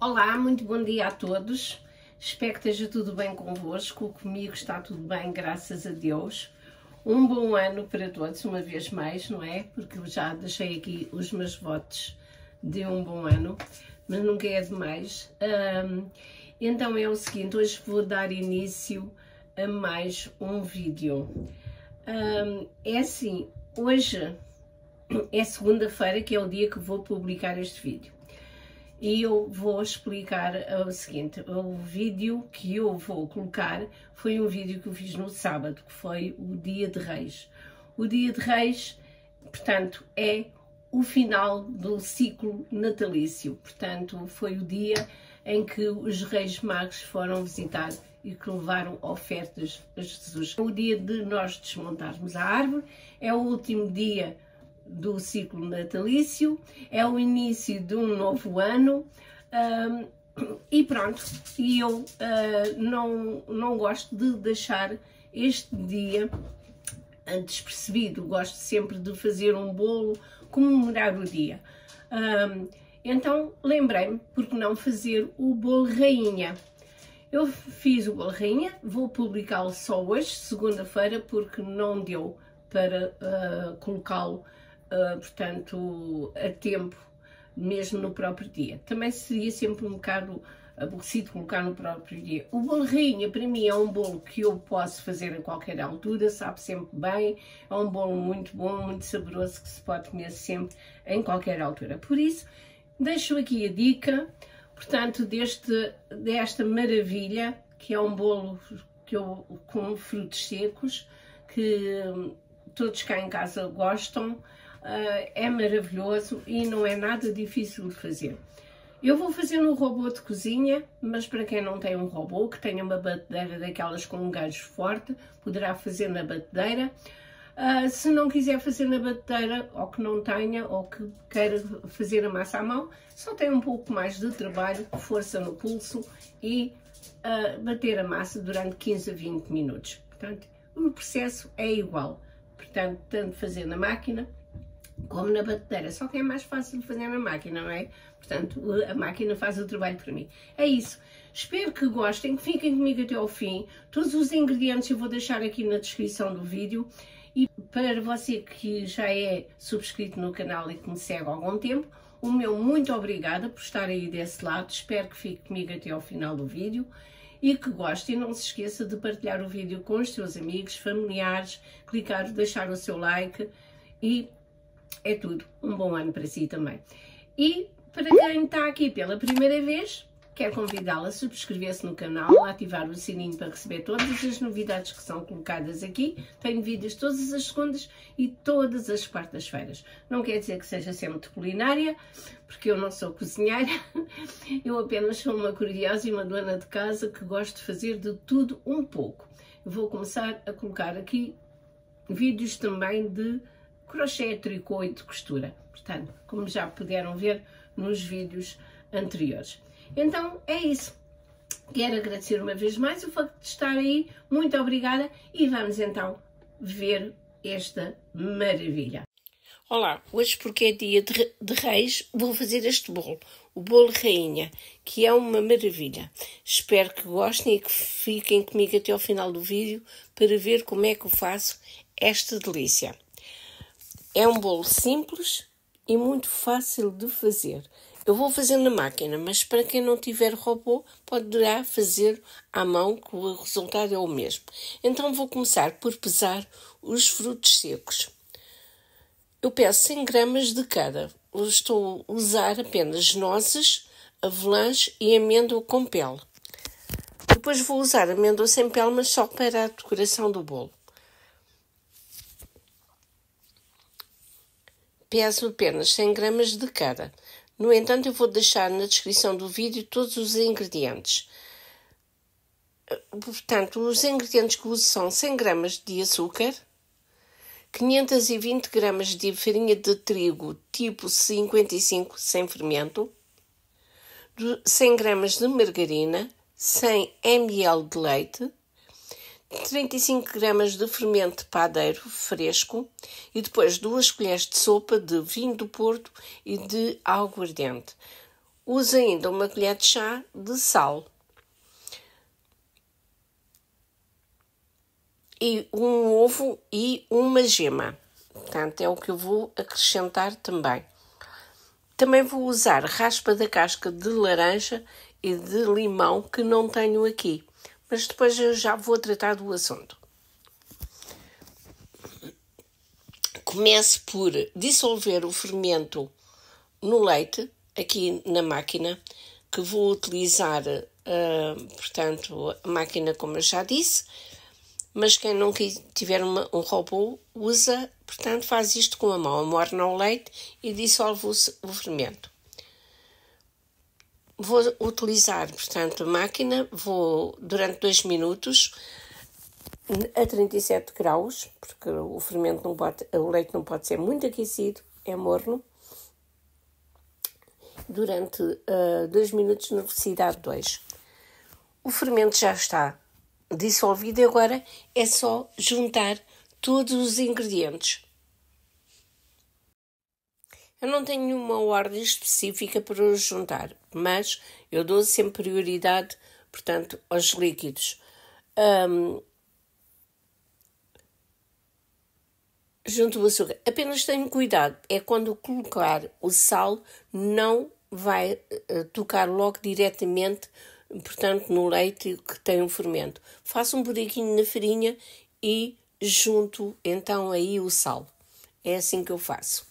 Olá, muito bom dia a todos. Espero que esteja tudo bem convosco. Comigo está tudo bem, graças a Deus. Um bom ano para todos, uma vez mais, não é? Porque eu já deixei aqui os meus votos de um bom ano, mas nunca é demais. Então é o seguinte, hoje vou dar início a mais um vídeo. É assim, hoje é segunda-feira, que é o dia que vou publicar este vídeo. E eu vou explicar o seguinte, o vídeo que eu vou colocar foi um vídeo que eu fiz no sábado, que foi o Dia de Reis. O Dia de Reis, portanto, é o final do ciclo natalício. Portanto, foi o dia em que os Reis Magos foram visitar e que levaram ofertas a Jesus. O dia de nós desmontarmos a árvore, é o último dia do ciclo natalício, é o início de um novo ano, e pronto, e eu não gosto de deixar este dia despercebido, gosto sempre de fazer um bolo, comemorar o dia. Então lembrei-me, por que não fazer o bolo rainha? Eu fiz o bolo rainha, vou publicá-lo só hoje, segunda-feira, porque não deu para colocá-lo portanto, a tempo, mesmo no próprio dia. Também seria sempre um bocado aborrecido colocar no próprio dia. O bolo rainha, para mim, é um bolo que eu posso fazer a qualquer altura, sabe sempre bem, é um bolo muito bom, muito saboroso, que se pode comer sempre, em qualquer altura. Por isso, deixo aqui a dica, portanto, desta maravilha, que é um bolo com frutos secos, que todos cá em casa gostam. É maravilhoso e não é nada difícil de fazer. Eu vou fazer no robô de cozinha, mas para quem não tem um robô, que tenha uma batedeira daquelas com um gancho forte, poderá fazer na batedeira. Se não quiser fazer na batedeira, ou que não tenha, ou que queira fazer a massa à mão, só tem um pouco mais de trabalho, força no pulso e bater a massa durante 15 a 20 minutos. Portanto, o processo é igual. Portanto, tanto fazer na máquina como na batedeira, só que é mais fácil de fazer na máquina, não é? Portanto, a máquina faz o trabalho para mim. É isso. Espero que gostem, que fiquem comigo até ao fim. Todos os ingredientes eu vou deixar aqui na descrição do vídeo. E para você que já é subscrito no canal e que me segue há algum tempo, o meu muito obrigada por estar aí desse lado. Espero que fique comigo até ao final do vídeo e que goste. E não se esqueça de partilhar o vídeo com os seus amigos, familiares, deixar o seu like e é tudo. Um bom ano para si também. E para quem está aqui pela primeira vez, quero convidá-la a subscrever-se no canal, a ativar o sininho para receber todas as novidades que são colocadas aqui. Tenho vídeos todas as segundas e todas as quartas-feiras. Não quer dizer que seja sempre de culinária, porque eu não sou cozinheira. Eu apenas sou uma curiosa e uma dona de casa que gosto de fazer de tudo um pouco. Eu vou começar a colocar aqui vídeos também de crochê, tricô e de costura. Portanto, como já puderam ver nos vídeos anteriores. Então, é isso. Quero agradecer uma vez mais o facto de estar aí. Muito obrigada e vamos então ver esta maravilha. Olá, hoje porque é dia de Reis, vou fazer este bolo, o bolo rainha, que é uma maravilha. Espero que gostem e que fiquem comigo até ao final do vídeo para ver como é que eu faço esta delícia. É um bolo simples e muito fácil de fazer. Eu vou fazer na máquina, mas para quem não tiver robô, poderá fazer à mão, que o resultado é o mesmo. Então vou começar por pesar os frutos secos. Eu peso 100 gramas de cada. Eu estou a usar apenas nozes, avelãs e amêndoa com pele. Depois vou usar amêndoa sem pele, mas só para a decoração do bolo. Peso apenas 100 gramas de cada. No entanto, eu vou deixar na descrição do vídeo todos os ingredientes. Portanto, os ingredientes que uso são 100 gramas de açúcar, 520 gramas de farinha de trigo tipo 55 sem fermento, 100 gramas de margarina, 100 ml de leite, 35 gramas de fermento padeiro fresco e depois 2 colheres de sopa de vinho do Porto e de aguardente. Uso ainda uma colher de chá de sal. E um ovo e uma gema. Portanto, é o que eu vou acrescentar também. Também vou usar raspa da casca de laranja e de limão que não tenho aqui. Mas depois eu já vou tratar do assunto. Começo por dissolver o fermento no leite, aqui na máquina, que vou utilizar, portanto, a máquina como eu já disse, mas quem não tiver um robô usa, portanto, faz isto com a mão, amorna o leite e dissolve o fermento. Vou utilizar, portanto, a máquina, durante 2 minutos, a 37 graus, porque o leite não pode ser muito aquecido, é morno, durante 2 minutos na velocidade 2. O fermento já está dissolvido e agora é só juntar todos os ingredientes. Eu não tenho uma ordem específica para os juntar, mas eu dou sempre prioridade, portanto, aos líquidos. Junto o açúcar. Apenas tenho cuidado, é quando colocar o sal, não vai tocar logo diretamente, portanto, no leite que tem um fermento. Faço um buraquinho na farinha e junto então aí o sal. É assim que eu faço.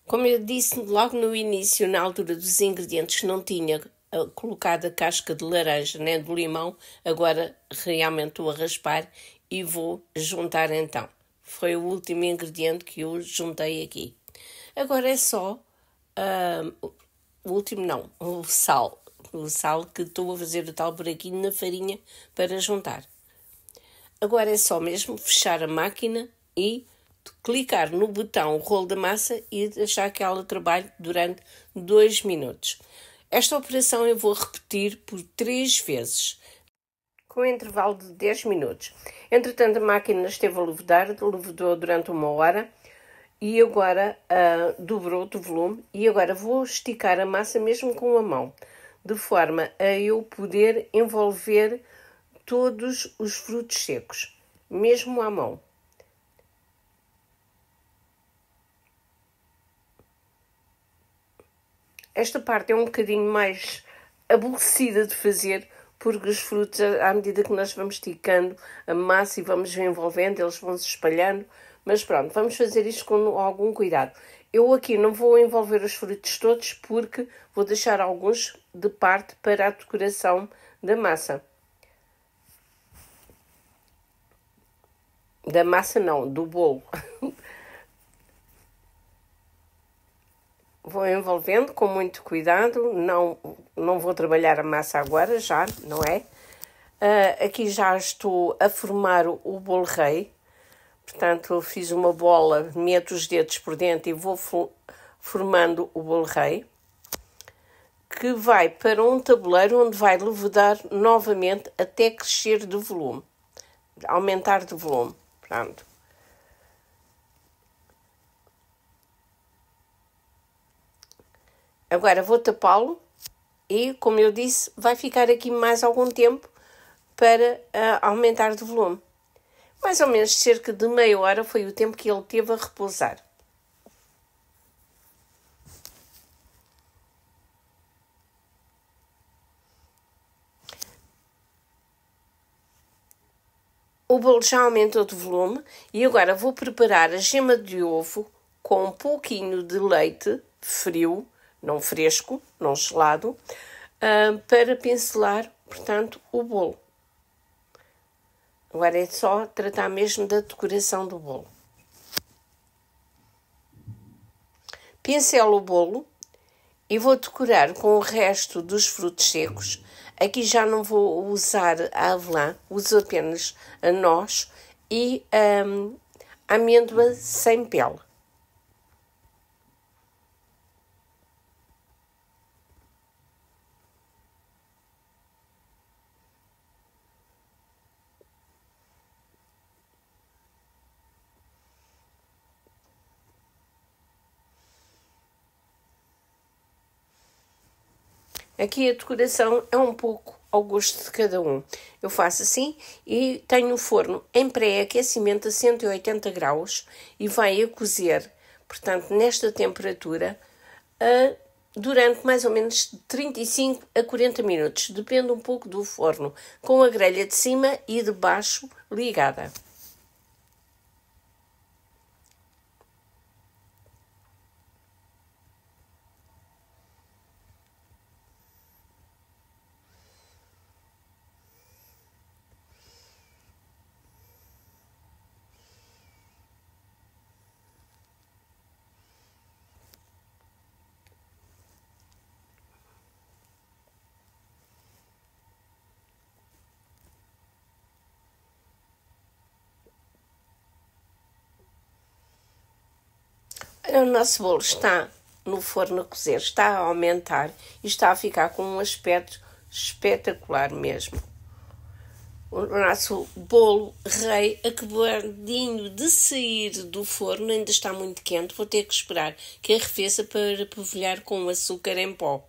Como eu disse logo no início, na altura dos ingredientes, não tinha colocado a casca de laranja nem do limão, agora realmente estou a raspar e vou juntar então. Foi o último ingrediente que eu juntei aqui. Agora é só, o último não, o sal. O sal que estou a fazer o tal buraquinho na farinha para juntar. Agora é só mesmo fechar a máquina e clicar no botão rolo da massa e deixar que ela trabalhe durante 2 minutos. Esta operação eu vou repetir por 3 vezes, com um intervalo de 10 minutos. Entretanto, a máquina esteve a levedou durante 1 hora e agora dobrou de volume e agora vou esticar a massa mesmo com a mão, de forma a eu poder envolver todos os frutos secos, mesmo à mão. Esta parte é um bocadinho mais aborrecida de fazer, porque os frutos, à medida que nós vamos esticando a massa e vamos envolvendo, eles vão se espalhando. Mas pronto, vamos fazer isto com algum cuidado. Eu aqui não vou envolver os frutos todos, porque vou deixar alguns de parte para a decoração da massa. Da massa não, do bolo. Vou envolvendo com muito cuidado, não vou trabalhar a massa agora, já, não é? Aqui já estou a formar o bolo rei, portanto eu fiz uma bola, meto os dedos por dentro e vou formando o bolo rei, que vai para um tabuleiro onde vai levedar novamente até crescer de volume, aumentar de volume, pronto. Agora vou tapá-lo e, como eu disse, vai ficar aqui mais algum tempo para aumentar de volume. Mais ou menos cerca de meia hora foi o tempo que ele teve a repousar. O bolo já aumentou de volume e agora vou preparar a gema de ovo com um pouquinho de leite frio, não fresco, não gelado, para pincelar, portanto, o bolo. Agora é só tratar mesmo da decoração do bolo. Pincelo o bolo e vou decorar com o resto dos frutos secos. Aqui já não vou usar a avelã, uso apenas a noz e a amêndoa sem pele. Aqui a decoração é um pouco ao gosto de cada um. Eu faço assim e tenho o forno em pré-aquecimento a 180 graus e vai a cozer, portanto, nesta temperatura, durante mais ou menos 35 a 40 minutos. Depende um pouco do forno, com a grelha de cima e de baixo ligada. O nosso bolo está no forno a cozer, está a aumentar e está a ficar com um aspecto espetacular mesmo. O nosso bolo rei acabadinho de sair do forno, ainda está muito quente, vou ter que esperar que arrefeça para polvilhar com açúcar em pó.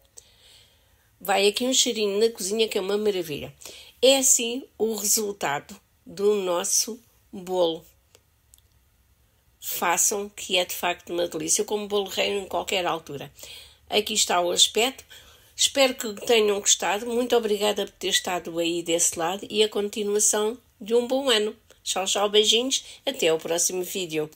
Vai aqui um cheirinho na cozinha que é uma maravilha. É assim o resultado do nosso bolo. Façam, que é de facto uma delícia. Eu como bolo rei em qualquer altura. Aqui está o aspecto. Espero que tenham gostado. Muito obrigada por ter estado aí desse lado e a continuação de um bom ano. Tchau, tchau, beijinhos. Até o próximo vídeo.